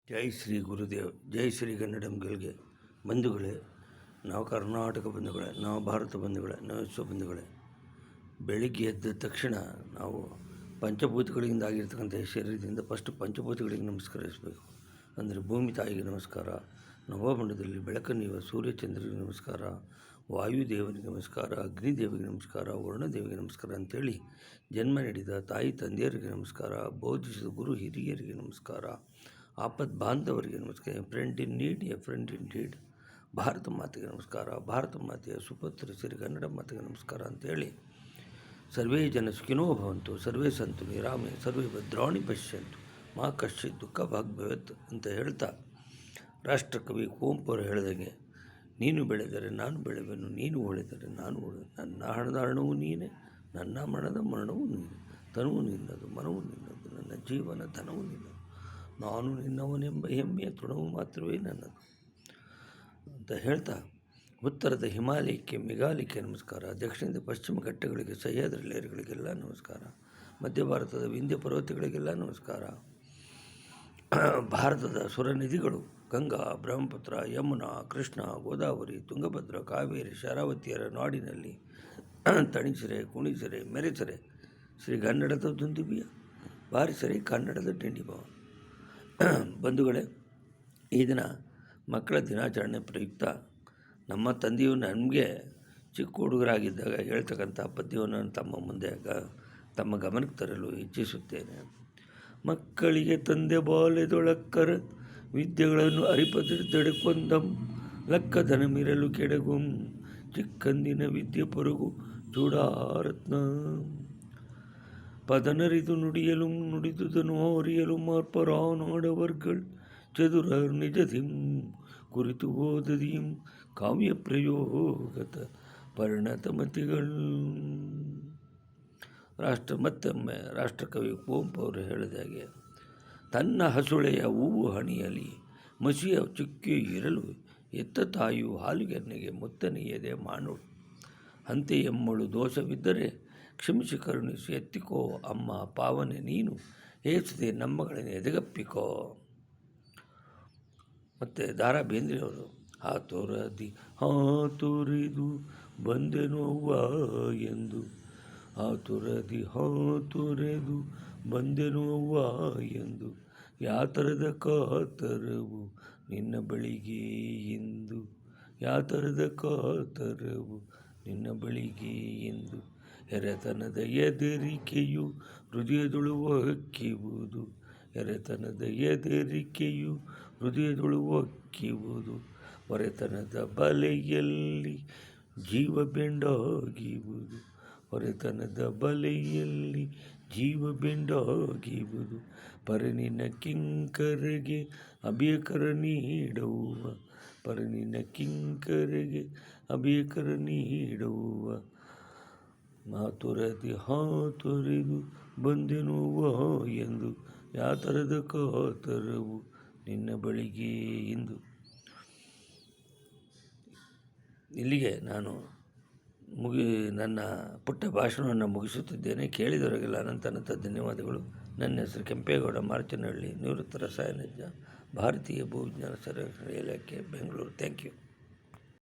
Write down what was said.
ಜೈ ಶ್ರೀ ಗುರುದೇವ್, ಜೈ ಶ್ರೀ ಕನ್ನಡಂಗಳಿಗೆ ಬಂಧುಗಳೇ, ನಾವು ಕರ್ನಾಟಕ ಬಂಧುಗಳೇ, ನಾವು ಭಾರತ ಬಂಧುಗಳೇ, ನಾವು ವಿಶ್ವ ಬಂಧುಗಳೇ. ಬೆಳಿಗ್ಗೆ ಎದ್ದ ತಕ್ಷಣ ನಾವು ಪಂಚಭೂತಗಳಿಂದ ಆಗಿರ್ತಕ್ಕಂಥ ಶರೀರದಿಂದ ಫಸ್ಟ್ ಪಂಚಭೂತಗಳಿಗೆ ನಮಸ್ಕರಿಸಬೇಕು. ಅಂದರೆ ಭೂಮಿ ತಾಯಿಗೆ ನಮಸ್ಕಾರ, ನವಮಂಡಲದಲ್ಲಿ ಬೆಳಕನ್ನೀವ ಸೂರ್ಯಚಂದ್ರರಿಗೆ ನಮಸ್ಕಾರ, ವಾಯುದೇವನಿಗೆ ನಮಸ್ಕಾರ, ಅಗ್ನಿದೇವಿಗೆ ನಮಸ್ಕಾರ, ವರುಣದೇವಿಗೆ ನಮಸ್ಕಾರ ಅಂಥೇಳಿ ಜನ್ಮ ನೀಡಿದ ತಾಯಿ ತಂದೆಯರಿಗೆ ನಮಸ್ಕಾರ, ಬೋಧಿಸಿದ ಗುರು ಹಿರಿಯರಿಗೆ ನಮಸ್ಕಾರ, ಆಪತ್ ಬಾಂಧವರಿಗೆ ನಮಸ್ಕಾರ, friend in need A friend in deed, Bharat ಮಾತೆಗೆ ನಮಸ್ಕಾರ, ಭಾರತ ಮಾತೆಯ ಸುಪುತ್ರ ಶ್ರೀ ಕನ್ನಡ ಮಾತೆಗೆ ನಮಸ್ಕಾರ ಅಂಥೇಳಿ ಸರ್ವೇ ಜನ ಸುಖಿನೋ ಭವಂತು, ಸರ್ವೇ ಸಂತು ನಿರಾಮೆ, ಸರ್ವೇ ಭದ್ರಾಣಿ ಪಶ್ಯಂತು, ಮಾ ಕಶ್ಚಿತ್ ದುಃಖ ಭಾಗ್ ಭವೇತ್ ಅಂತ ಹೇಳ್ತಾ, ರಾಷ್ಟ್ರಕವಿ ಕುವೆಂಪು ಅವರು ಹೇಳಿದಂಗೆ, ನೀನು ಬೆಳೆದರೆ ನಾನು ಬೆಳೆವೆನು, ನೀನು ಉಳಿದರೆ ನಾನು ಉಳಿದೆ, ನನ್ನ ಹಣದ ಹಣವು ನೀನೇ, ನನ್ನ ಮನದ ಮರಣವು ನೀನೆ, ತನುವು ನಿನ್ನದು, ಮನವು ನಿನ್ನದು, ನನ್ನ ಜೀವನ ಧನವು ನಿನ್ನದು, ನಾನು ನಿನ್ನವನೆಂಬ ಹೆಮ್ಮೆಯ ತೃಣವು ಮಾತ್ರವೇ ನನ್ನದು ಅಂತ ಹೇಳ್ತಾ, ಉತ್ತರದ ಹಿಮಾಲಯಕ್ಕೆ ಮೇಘಾಲಯಕ್ಕೆ ನಮಸ್ಕಾರ, ದಕ್ಷಿಣದ ಪಶ್ಚಿಮ ಘಟ್ಟಗಳಿಗೆ ಸಹ್ಯಾದ್ರಿ ಲೇಯರ್ಗಳಿಗೆಲ್ಲ ನಮಸ್ಕಾರ, ಮಧ್ಯ ಭಾರತದ ವಿಂಧ್ಯ ಪರ್ವತಗಳಿಗೆಲ್ಲ ನಮಸ್ಕಾರ, ಭಾರತದ ಸುರ ನದಿಗಳು ಗಂಗಾ, ಬ್ರಹ್ಮಪುತ್ರ, ಯಮುನಾ, ಕೃಷ್ಣ, ಗೋದಾವರಿ, ತುಂಗಭದ್ರ, ಕಾವೇರಿ, ಶರಾವತಿಯರ ನಾಡಿನಲ್ಲಿ ತಣಿಸಿರೆ, ಕುಣಿಸಿರೆ, ಮೆರೆಸರೆ ಶ್ರೀ ಕನ್ನಡದ ದುಂದುಬಿಯ ಬಾರಿಸರೆ ಕನ್ನಡದ ಡಿಂಡಿಬವ. ಬಂಧುಗಳೇ, ಈ ದಿನ ಮಕ್ಕಳ ದಿನಾಚರಣೆ ಪ್ರಯುಕ್ತ ನಮ್ಮ ತಂದೆಯು ನಮಗೆ ಚಿಕ್ಕ ಹುಡುಗರಾಗಿದ್ದಾಗ ಹೇಳ್ತಕ್ಕಂಥ ಪದ್ಯವನ್ನು ತಮ್ಮ ಮುಂದೆ ತಮ್ಮ ಗಮನಕ್ಕೆ ತರಲು ಇಚ್ಛಿಸುತ್ತೇನೆ. ಮಕ್ಕಳಿಗೆ ತಂದೆ ಬಾಲ್ಯದೊಳಕ್ಕರ ವಿದ್ಯೆಗಳನ್ನು ಅರಿಪದಿದ್ದೆಡೆಕೊಂದಂ, ಲಕ್ಕದನ ಮಿರಲು ಕೆಡಗುಂ, ಚಿಕ್ಕಂದಿನ ವಿದ್ಯೆ ಪೊರಗು ಚೂಡಾರತ್ನ, ಪದನರಿದು ನುಡಿಯಲು ನುಡಿದುದನು ಅರಿಯಲು ಮಾರ್ಪರಾನಾಡವರ್ಗಳ್ ಚದುರರ್ ನಿಜದಿಂ ಕುರಿತು ಓದದಿಂ ಕಾವ್ಯ ಪ್ರಯೋಗತ ಪರಿಣತಮತಿಗಳು. ಮತ್ತೊಮ್ಮೆ ರಾಷ್ಟ್ರಕವಿ ಕುವೆಂಪು ಅವರು ಹೇಳಿದಾಗೆ, ತನ್ನ ಹಸುಳೆಯ ಹೂವು ಹಣಿಯಲಿ ಮಸಿಯ ಚುಕ್ಕೆ ಇರಲು ಎತ್ತ ತಾಯಿಯು ಹಾಲುಗೆನ್ನೆಗೆ ಮುತ್ತನೆಯದೆ ಮಾನುಳು, ಅಂತೆ ಎಮ್ಮಳು ದೋಷವಿದ್ದರೆ ಕ್ಷಮಿಸಿ ಕರುಣಿಸಿ ಎತ್ತಿಕೋ ಅಮ್ಮ ಪಾವನೆ ನೀನು, ಏಸದೆ ನಮ್ಮಗಳನ್ನು ಎದೆಗಪ್ಪಿಕೋ. ಮತ್ತು ದ ರಾ ಬೇಂದ್ರೆಯವರು, ಹಾತೊರೆದು ಬಂದೆನು ಅವ್ವ ಎಂದು, ಹಾತೊರೆದು ಬಂದೆನು ಅವ್ವ ಎಂದು, ಯಾತರದ ಕಾತರವು ನಿನ್ನ ಬಳಿಗೆ ಎಂದು, ಯಾತರದ ಕಾತರವು ನಿನ್ನ ಬಳಿಗೆ ಎಂದು, ಎರೆತನದ ಎದರಿಕೆಯು ಹೃದಯದೊಳು ಹೊಕ್ಕಿವುದು, ಎರೆತನದ ಎದರಿಕೆಯು ಹೃದಯದೊಳು ಹೊಕ್ಕಿವುದು, ಹೊರೆತನದ ಬಲೆಯಲ್ಲಿ ಜೀವ ಬೆಂಡಾಗಿವುದು, ಹೊರೆತನದ ಬಲೆಯಲ್ಲಿ ಜೀವ ಬೆಂಡಾಗಿವುದು, ಪರನಿನ ಕಿಂಕರಗೆ ಅಭಯಕರ ನೀಡುವ, ಪರನಿನ ಕಿಂಕರಗೆ ಅಭಯಕರ ನೀಡುವ, ಹಾತೊರೆದು ಬಂದೆನು ಅವ್ವ ಎಂದು, ಯಾತರದ ಕಾತರವು ನಿನ್ನ ಬಳಿಗೆ ಎಂದು. ಇಲ್ಲಿಗೆ ನಾನು ನನ್ನ ಪುಟ್ಟ ಭಾಷಣವನ್ನು ಮುಗಿಸುತ್ತಿದ್ದೇನೆ. ಕೇಳಿದವರಿಗೆಲ್ಲ ಅನಂತ ಧನ್ಯವಾದಗಳು. ನನ್ನ ಹೆಸರು ಕೆಂಪೇಗೌಡ ಮಾರ್ಚನಹಳ್ಳಿ, ನಿವೃತ್ತ ರಸಾಯನಜ್ಞ, ಭಾರತೀಯ ಭೂವಿಜ್ಞಾನ ಸರ್ವೇಕ್ಷಣಾ ಇಲಾಖೆ, ಬೆಂಗಳೂರು. Thank you.